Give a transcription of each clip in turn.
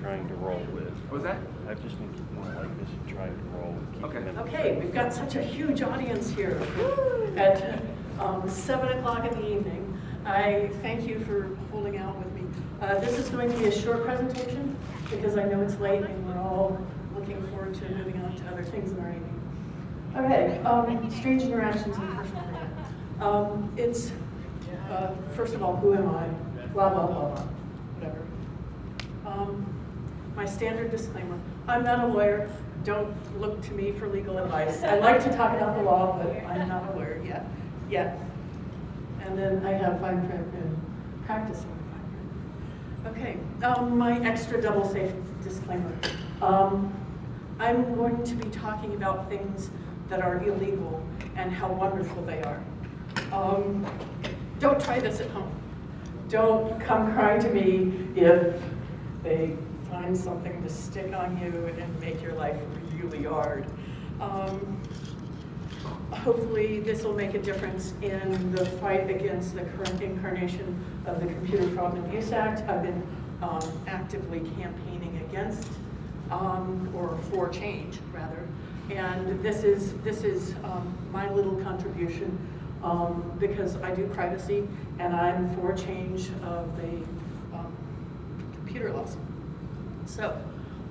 trying to roll with. What was that? I've just been keeping it like this and trying to roll with keeping Okay. them Okay, we've got such a huge audience here at 7 o'clock in the evening. I thank you for holding out with me. This is going to be a short presentation because I know it's late and we're all looking forward to moving on to other things in our evening. Okay, strange interactions and personal data. It's, first of all, who am I? Blah, blah, blah, blah, whatever. My standard disclaimer, I'm not a lawyer. Don't look to me for legal advice. I like to talk about the law, but I'm not a lawyer yet. And then I have fine print and practicing fine print. Okay, my extra double safe disclaimer. I'm going to be talking about things that are illegal and how wonderful they are. Don't try this at home. Don't come crying to me if they find something to stick on you and make your life really hard. Hopefully this will make a difference in the fight against the current incarnation of the Computer Fraud and Abuse Act. I've been actively campaigning against, or for change rather. And this is my little contribution because I do privacy and I'm for change of the computer laws. So,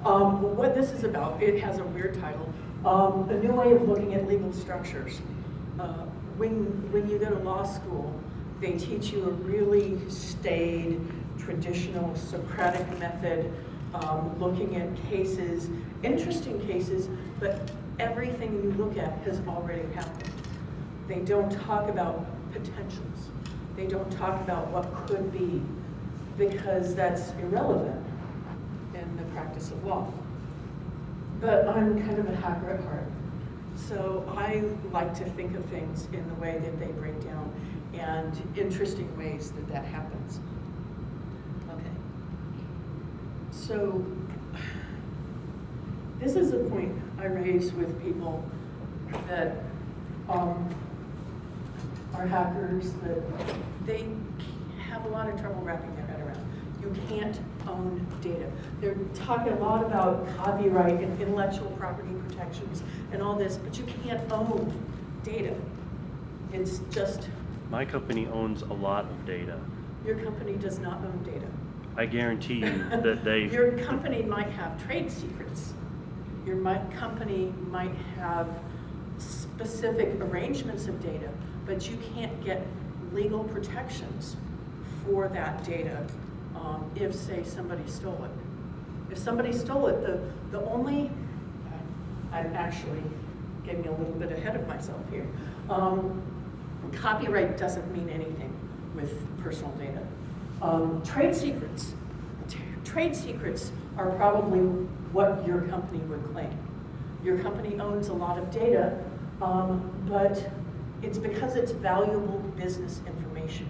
what this is about, it has a weird title, a new way of looking at legal structures. When you go to law school, they teach you a really staid, traditional Socratic method, looking at cases, interesting cases, but everything you look at has already happened. They don't talk about potentials. They don't talk about what could be, because that's irrelevant in the practice of law. But I'm kind of a hacker at heart. So I like to think of things in the way that they break down and interesting ways that happens. Okay. So this is a point I raise with people that are hackers, that they have a lot of trouble wrapping their head around. You can't own data. They're talking a lot about copyright and intellectual property protections and all this, but you can't own data. It's just... My company owns a lot of data. Your company does not own data. I guarantee you that they... Your company might have trade secrets. Your company might have specific arrangements of data, but you can't get legal protections for that data if, say, somebody stole it. If somebody stole it, the only, I'm actually getting a little bit ahead of myself here. Copyright doesn't mean anything with personal data. Trade secrets. Trade secrets are probably what your company would claim. Your company owns a lot of data, but it's because it's valuable business information.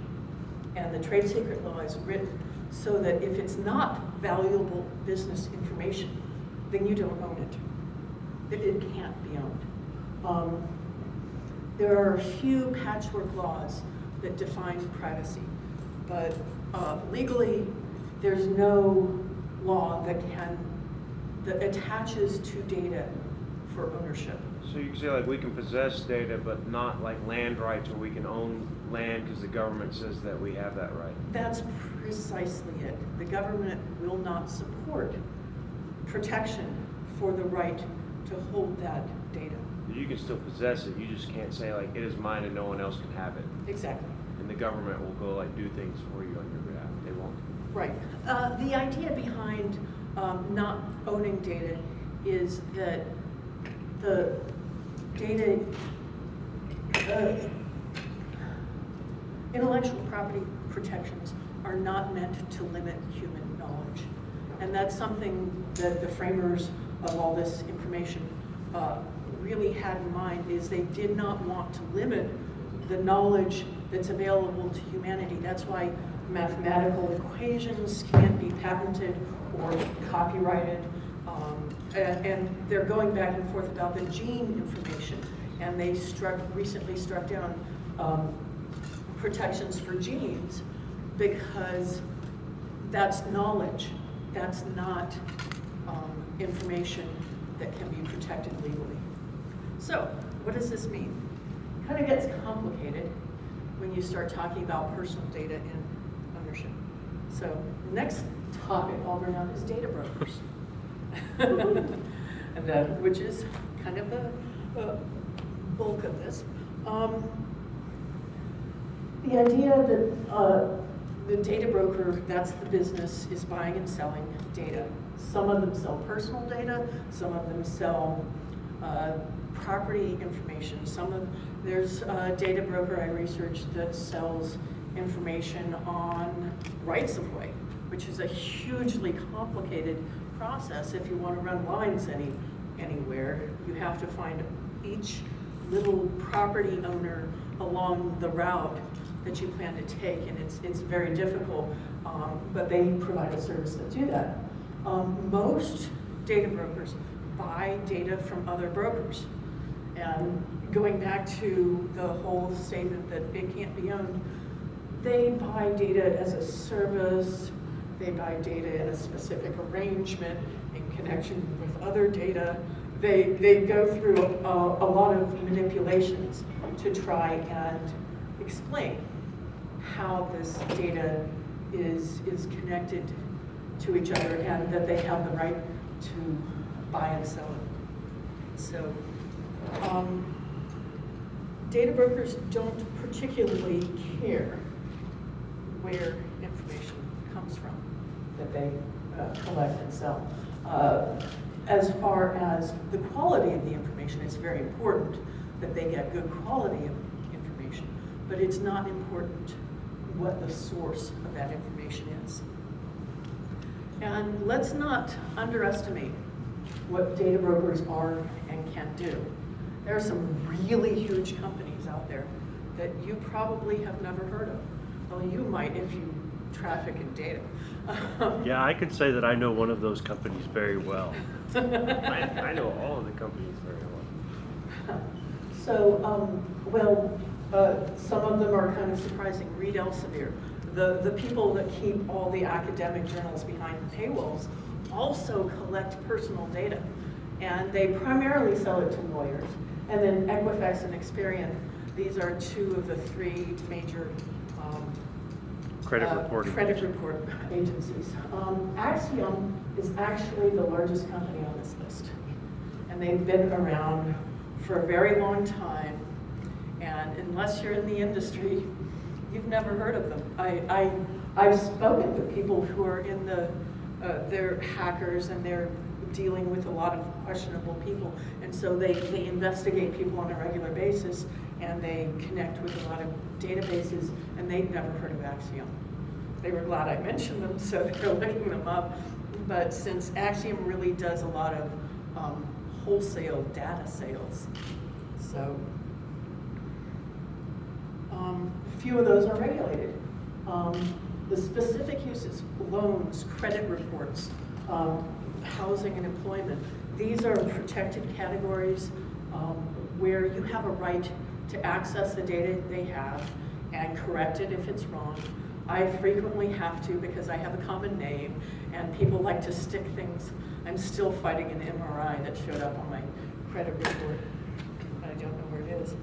And the trade secret law is written so that if it's not valuable business information, then you don't own it. It can't be owned. There are a few patchwork laws that define privacy, but legally, there's no law that attaches to data for ownership. So you can say like we can possess data, but not like land rights, or we can own land because the government says that we have that right. That's precisely it. The government will not support protection for the right to hold that data. You can still possess it, you just can't say like it is mine and no one else can have it. Exactly. And the government will go like do things for you on your behalf. They won't. Right. The idea behind not owning data is that the data, intellectual property protections are not meant to limit human knowledge. And that's something that the framers of all this information really had in mind, is they did not want to limit the knowledge that's available to humanity. That's why mathematical equations can't be patented or copyrighted. And they're going back and forth about the gene information. And they recently struck down protections for genes because that's knowledge. that's not information that can be protected legally. So, what does this mean? It kind of gets complicated when you start talking about personal data and ownership. So, the next topic I'll bring up is data brokers, and, which is kind of the bulk of this. The idea that the data broker, that's the business, is buying and selling data. Some of them sell personal data, some of them sell property information. There's a data broker I researched that sells information on rights of way, which is a hugely complicated process. If you want to run lines anywhere, you have to find each little property owner along the route that you plan to take, and it's very difficult, but they provide a service that do that. Most data brokers buy data from other brokers, and going back to the whole statement that it can't be owned, they buy data as a service, they buy data in a specific arrangement in connection with other data. They go through a lot of manipulations to try and explain how this data is connected to each other and that they have the right to buy and sell it. So, data brokers don't particularly care where information comes from that they collect and sell. As far as the quality of the information, it's very important that they get good quality of information, but it's not important what the source of that information is. And let's not underestimate what data brokers are and can do. There are some really huge companies out there that you probably have never heard of. Well, you might if you traffic in data. Yeah, I could say that I know one of those companies very well. I know all of the companies very well. So, some of them are kind of surprising. Reed Elsevier, the people that keep all the academic journals behind paywalls, also collect personal data. And they primarily sell it to lawyers. And then Equifax and Experian, these are two of the three major Credit reporting. Credit report agencies. Axiom is actually the largest company on this list. And they've been around for a very long time. And unless you're in the industry, you've never heard of them. I've spoken to people who are in they're hackers and they're dealing with a lot of questionable people. And so they investigate people on a regular basis and they connect with a lot of databases, and they'd never heard of Axiom. They were glad I mentioned them, so they're looking them up. But since Axiom really does a lot of wholesale data sales, so a few of those are regulated. The specific uses, loans, credit reports, housing and employment, these are protected categories where you have a right to access the data they have and correct it if it's wrong. I frequently have to because I have a common name and people like to stick things. I'm still fighting an MRI that showed up on my credit report. I don't know where it is.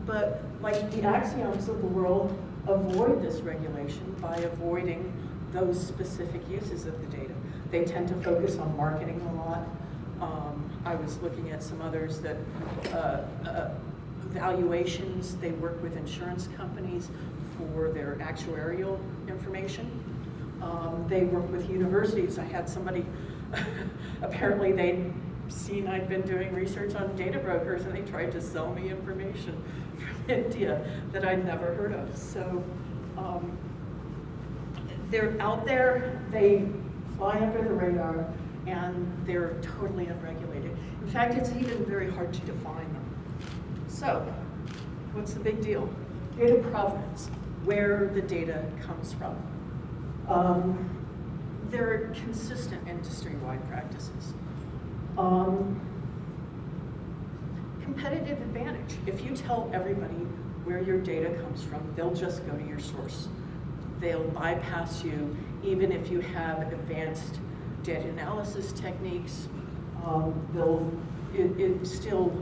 But like the Axioms of the world avoid this regulation by avoiding those specific uses of the data. They tend to focus on marketing a lot. I was looking at some others that valuations, they work with insurance companies for their actuarial information. They work with universities. I had somebody, apparently they'd seen I'd been doing research on data brokers and they tried to sell me information from India that I'd never heard of. So they're out there, they fly under the radar, and they're totally unregulated. In fact, it's even very hard to define them. So, what's the big deal? Data provenance, where the data comes from. There are consistent industry-wide practices. Competitive advantage. If you tell everybody where your data comes from, they'll just go to your source. They'll bypass you even if you have advanced data analysis techniques, it still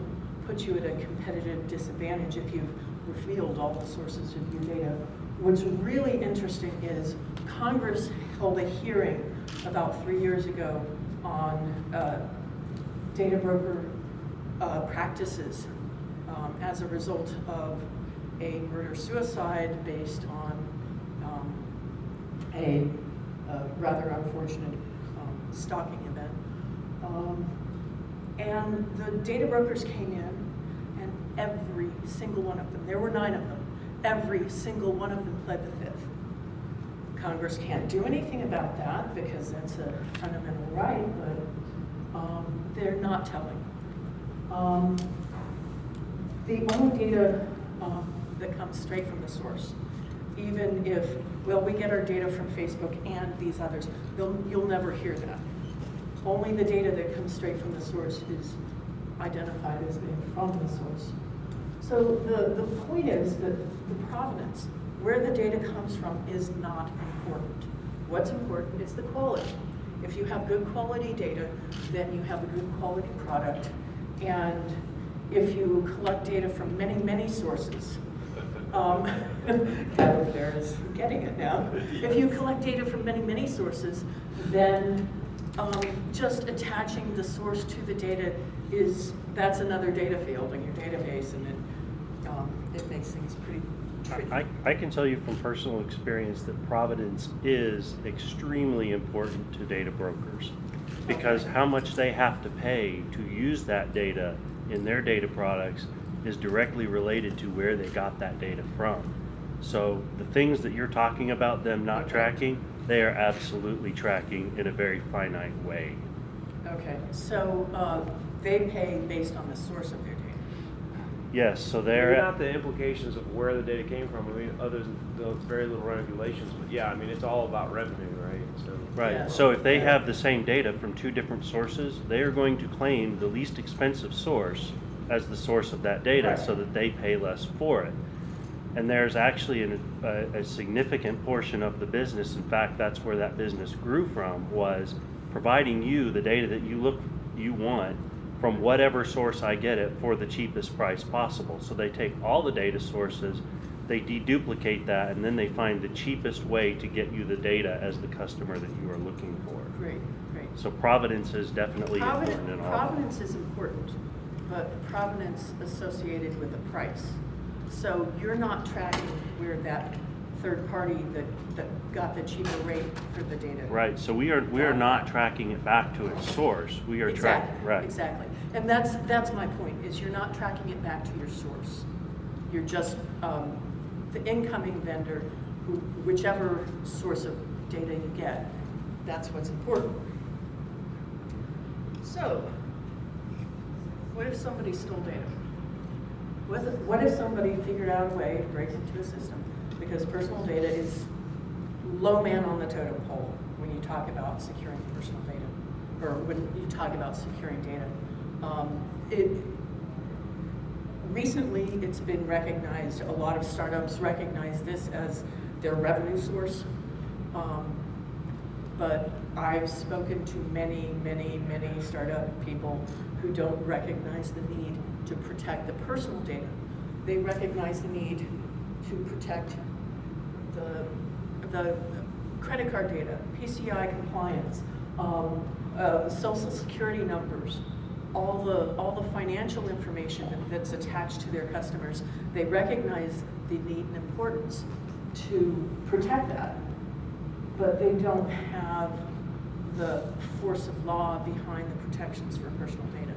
puts you at a competitive disadvantage if you've revealed all the sources of your data. What's really interesting is Congress held a hearing about 3 years ago on data broker practices as a result of a murder-suicide based on a rather unfortunate stalking event. And the data brokers came in, and every single one of them, there were 9 of them, every single one of them pled the Fifth. Congress can't do anything about that because that's a fundamental right, but they're not telling. The only data that comes straight from the source, even if, well, we get our data from Facebook and these others, you'll never hear that. Only the data that comes straight from the source is identified as being from the source. So the point is that the provenance, where the data comes from, is not important. What's important is the quality. If you have good quality data, then you have a good quality product. And if you collect data from many, many sources, that over there is getting it now. If you collect data from many, many sources, then just attaching the source to the data that's another data field in your database, and it makes things pretty tricky. I can tell you from personal experience that provenance is extremely important to data brokers, because how much they have to pay to use that data in their data products is directly related to where they got that data from. So the things that you're talking about them not tracking, they are absolutely tracking in a very finite way. Okay, so they pay based on the source of their data. Yes, so Maybe they're not the implications of where the data came from. I mean, other than the very little regulations, but yeah, I mean, it's all about revenue, right? So right. Yeah. So if they have the same data from 2 different sources, they are going to claim the least expensive source as the source of that data, Right. so that they pay less for it. And there's actually a significant portion of the business, in fact, that's where that business grew from, was providing you the data that you want from whatever source I get it for the cheapest price possible. So they take all the data sources, they deduplicate that, and then they find the cheapest way to get you the data as the customer that you are looking for. Great, great. So provenance is definitely important in all. Provenance is important, but provenance associated with a price. So you're not tracking where that third party that got the cheaper rate for the data. Right, so we are not tracking it back to its source. We are tracking, right. Exactly. And that's my point, is you're not tracking it back to your source. You're just the incoming vendor, whichever source of data you get, that's what's important. So, what if somebody stole data? What if somebody figured out a way to break into a system? Because personal data is low man on the totem pole when you talk about securing personal data, or when you talk about securing data. Recently, it's been recognized, a lot of startups recognize this as their revenue source. But I've spoken to many, many, many startup people who don't recognize the need to protect the personal data. They recognize the need to protect the credit card data, PCI compliance, social security numbers, all the financial information that's attached to their customers. They recognize the need and importance to protect that, but they don't have the force of law behind the protections for personal data.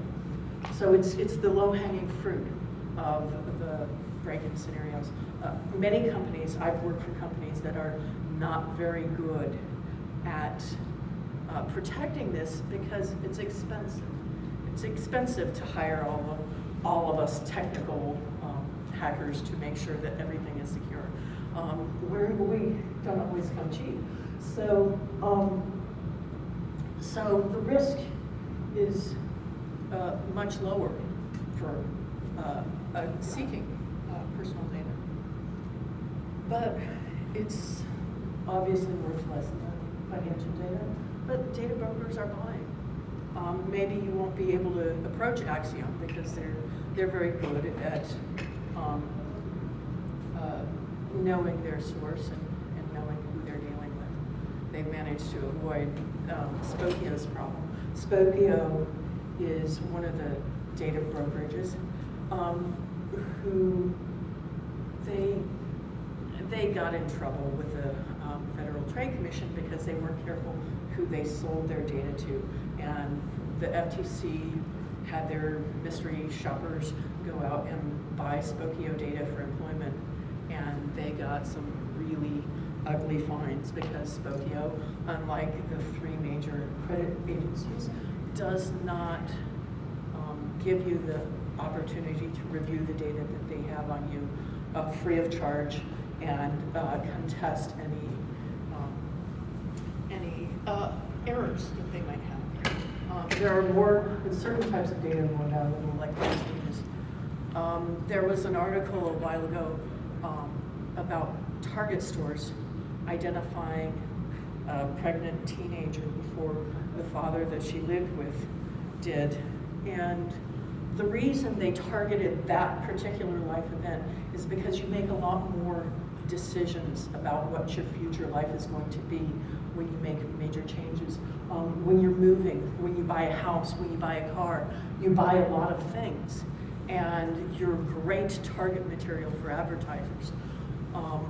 So it's the low-hanging fruit of the break-in scenarios. Many companies, I've worked for companies that are not very good at protecting this because it's expensive. It's expensive to hire all of us technical hackers to make sure that everything is secure. We don't always come cheap. So, so the risk is much lower for seeking personal data. But it's obviously worth less than financial data, but data brokers are buying. Maybe you won't be able to approach Axiom because they're very good at knowing their source and knowing who they're dealing with. They've managed to avoid Spokio's problem. Spokio is one of the data brokerages who they got in trouble with the Federal Trade Commission because they weren't careful who they sold their data to, and the FTC had their mystery shoppers go out and buy Spokio data for employment, and they got some really ugly fines because Spokio, unlike the three major credit agencies, does not give you the opportunity to review the data that they have on you free of charge and contest any errors that they might have. There are more, certain types of data more valuable, like those data. There was an article a while ago about Target stores identifying a pregnant teenager before the father that she lived with did. And the reason they targeted that particular life event is because you make a lot more decisions about what your future life is going to be when you make major changes. When you're moving, when you buy a house, when you buy a car, you buy a lot of things. And you're great target material for advertisers.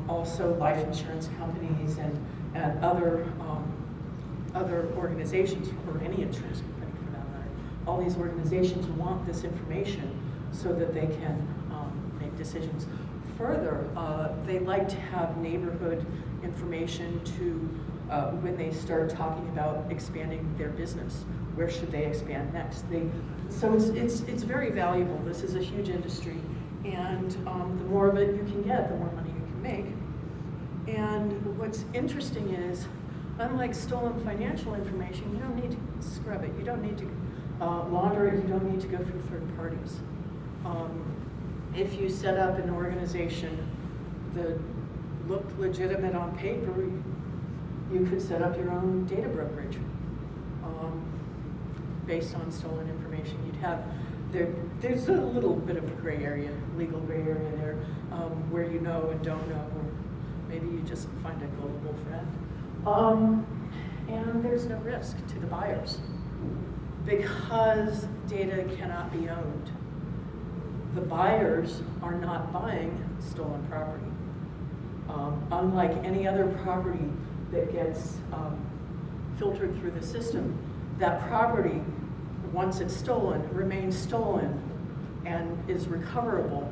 Also life insurance companies and other organizations, or any insurance company for that matter. All these organizations want this information so that they can make decisions. Further, they like to have neighborhood information to when they start talking about expanding their business. Where should they expand next? So it's very valuable. This is a huge industry, and the more of it you can get, the more money you can make. And what's interesting is, unlike stolen financial information, you don't need to scrub it. You don't need to launder it. You don't need to go through third parties. If you set up an organization that looked legitimate on paper, you could set up your own data brokerage based on stolen information. You'd have, there's a little bit of a gray area, legal gray area there, where you know and don't know, or maybe you just find a gullible friend. And there's no risk to the buyers because data cannot be owned. The buyers are not buying stolen property. Unlike any other property that gets filtered through the system, that property, once it's stolen, remains stolen and is recoverable,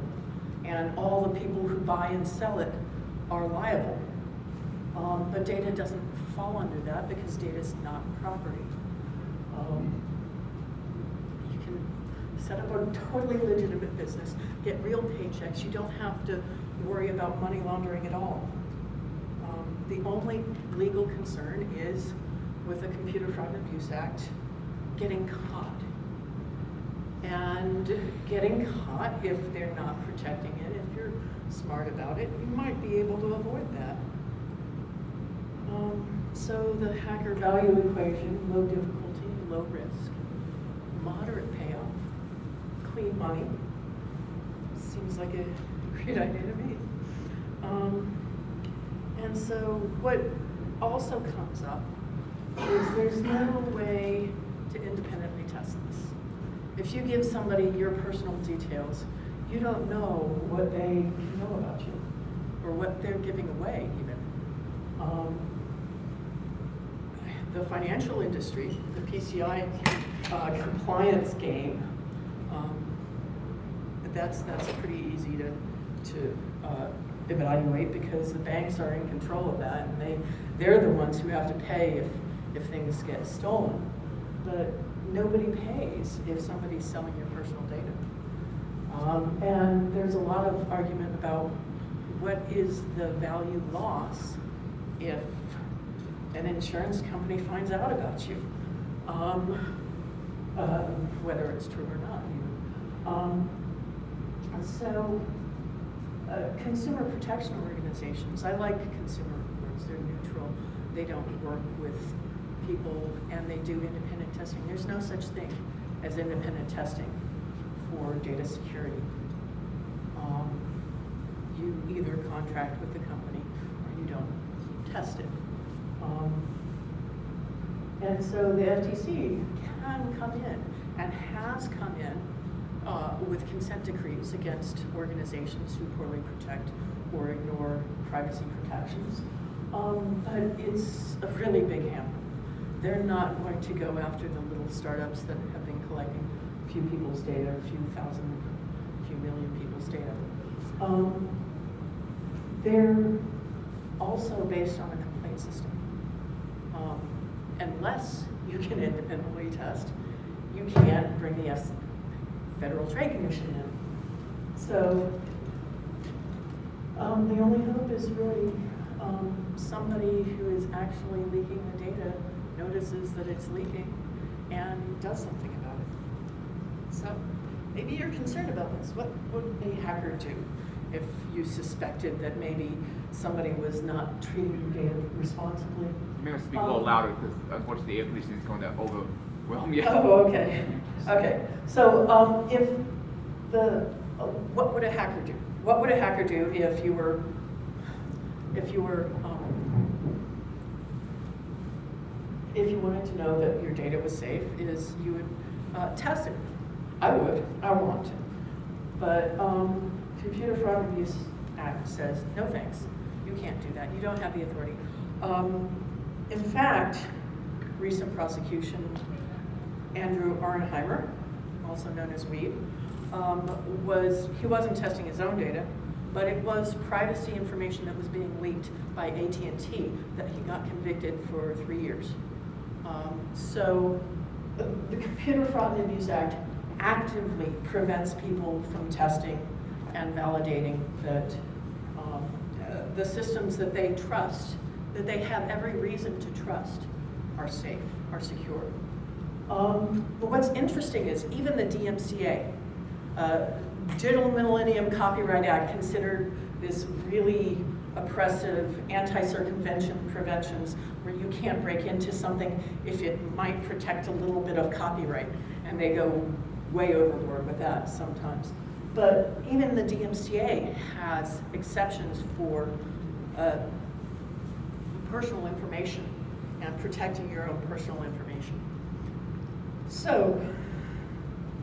and all the people who buy and sell it are liable. But data doesn't fall under that because data is not property. You can set up a totally legitimate business, get real paychecks. You don't have to worry about money laundering at all. The only legal concern is, with the Computer Fraud and Abuse Act, getting caught. And getting caught, if they're not protecting it, if you're smart about it, you might be able to avoid that. So the hacker value equation: low difficulty, low risk, moderate payoff, clean money. Seems like a great idea to me. And so what also comes up is there's no way to independently test this. If you give somebody your personal details, you don't know what they know about you or what they're giving away even. The financial industry, the PCI compliance game, that's pretty easy to evaluate because the banks are in control of that, and they're the ones who have to pay if things get stolen. But nobody pays if somebody's selling your personal data. And there's a lot of argument about what is the value loss if an insurance company finds out about you, whether it's true or not. So consumer protection organizations, I like consumer reports, they're neutral. they don't work with people, and they do independent testing. There's no such thing as independent testing for data security. You either contract with the company or you don't test it. And so the FTC can come in and has come in with consent decrees against organizations who poorly protect or ignore privacy protections. But it's a really big hammer. They're not going to go after the little startups that have been collecting a few people's data, a few thousand, a few million people's data. They're also based on a complaint system. Unless you can independently test, you can't bring the Federal Trade Commission in. So the only hope is really somebody who is actually leaking the data notices that it's leaking and does something about it. So maybe you're concerned about this. What would a hacker do if you suspected that maybe somebody was not treating your data responsibly? You may have to speak a little louder because unfortunately the air conditioning is going to overwhelm you. Oh, okay. Okay. So if what would a hacker do? What would a hacker do if you were if you wanted to know that your data was safe? Is you would test it. I would. I want to. But Computer Fraud and Abuse Act says no thanks. You can't do that. You don't have the authority. In fact, recent prosecution, Andrew Arnheimer, also known as Weed, he wasn't testing his own data, but it was privacy information that was being leaked by AT&T that he got convicted for 3 years. So the Computer Fraud and Abuse Act actively prevents people from testing and validating that the systems that they trust, that they have every reason to trust, are safe, are secure. But what's interesting is even the DMCA, Digital Millennium Copyright Act, considered this really oppressive anti-circumvention preventions where you can't break into something if it might protect a little bit of copyright, and they go way overboard with that sometimes. But even the DMCA has exceptions for personal information and protecting your own personal information. So,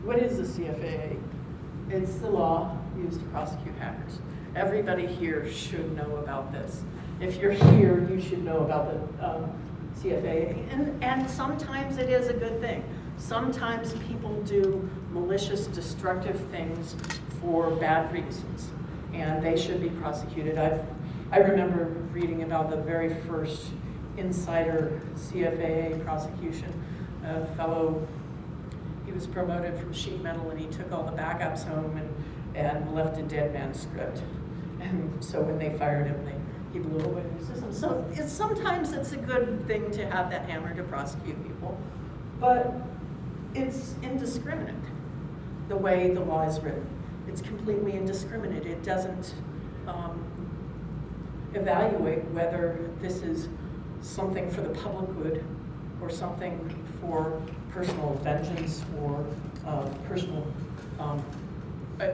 what is the CFAA? It's the law used to prosecute hackers. Everybody here should know about this. If you're here, you should know about the CFAA. And sometimes it is a good thing. Sometimes people do malicious, destructive things for bad reasons, and they should be prosecuted. I remember reading about the very first insider CFAA prosecution. A fellow, he was promoted from sheet metal, and he took all the backups home and left a dead man's script. And so when they fired him, he blew away the system. So sometimes it's a good thing to have that hammer to prosecute people, but it's indiscriminate the way the law is written. It's completely indiscriminate. It doesn't evaluate whether this is something for the public good or something for personal vengeance or personal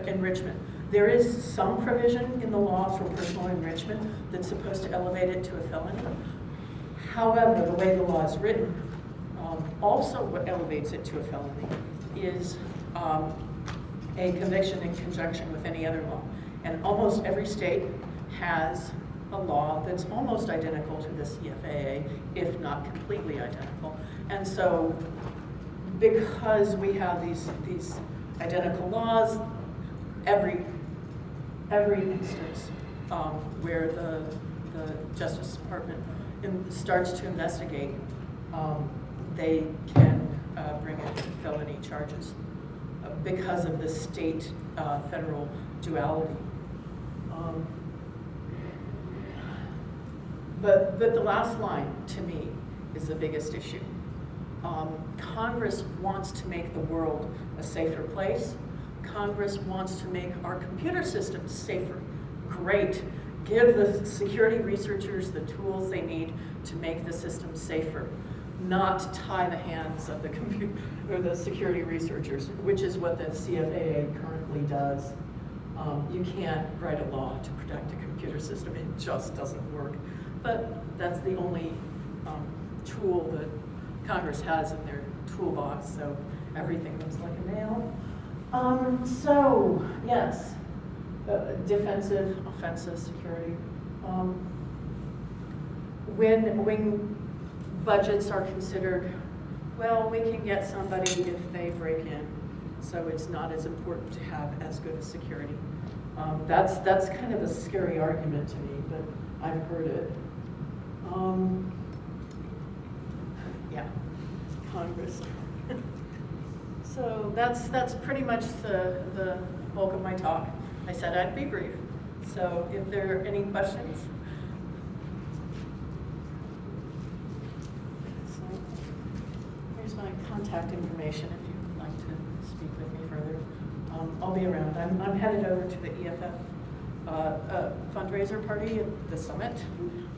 enrichment. There is some provision in the law for personal enrichment that's supposed to elevate it to a felony. However, the way the law is written, also what elevates it to a felony is a conviction in conjunction with any other law. And almost every state has a law that's almost identical to the CFAA, if not completely identical. And so because we have these identical laws, every instance where the Justice Department starts to investigate, they can bring in felony charges because of the state-federal duality. But the last line, to me, is the biggest issue. Congress wants to make the world a safer place. Congress wants to make our computer systems safer. Great. Give the security researchers the tools they need to make the system safer, not tie the hands of the or the security researchers, which is what the CFAA currently does. You can't write a law to protect a computer system. It just doesn't work. But that's the only tool that Congress has in their toolbox, so everything looks like a nail. So, yes, defensive, offensive security. When budgets are considered, well, we can get somebody if they break in, so it's not as important to have as good a security. That's kind of a scary argument to me, but I've heard it. Yeah, Congress. So that's pretty much the bulk of my talk. I said I'd be brief. So if there are any questions. So here's my contact information if you'd like to speak with me further. I'll be around. I'm headed over to the EFF fundraiser party at the summit,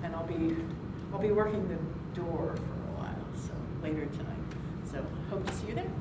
and I'll be working the door for a while, so later tonight. So hope to see you there.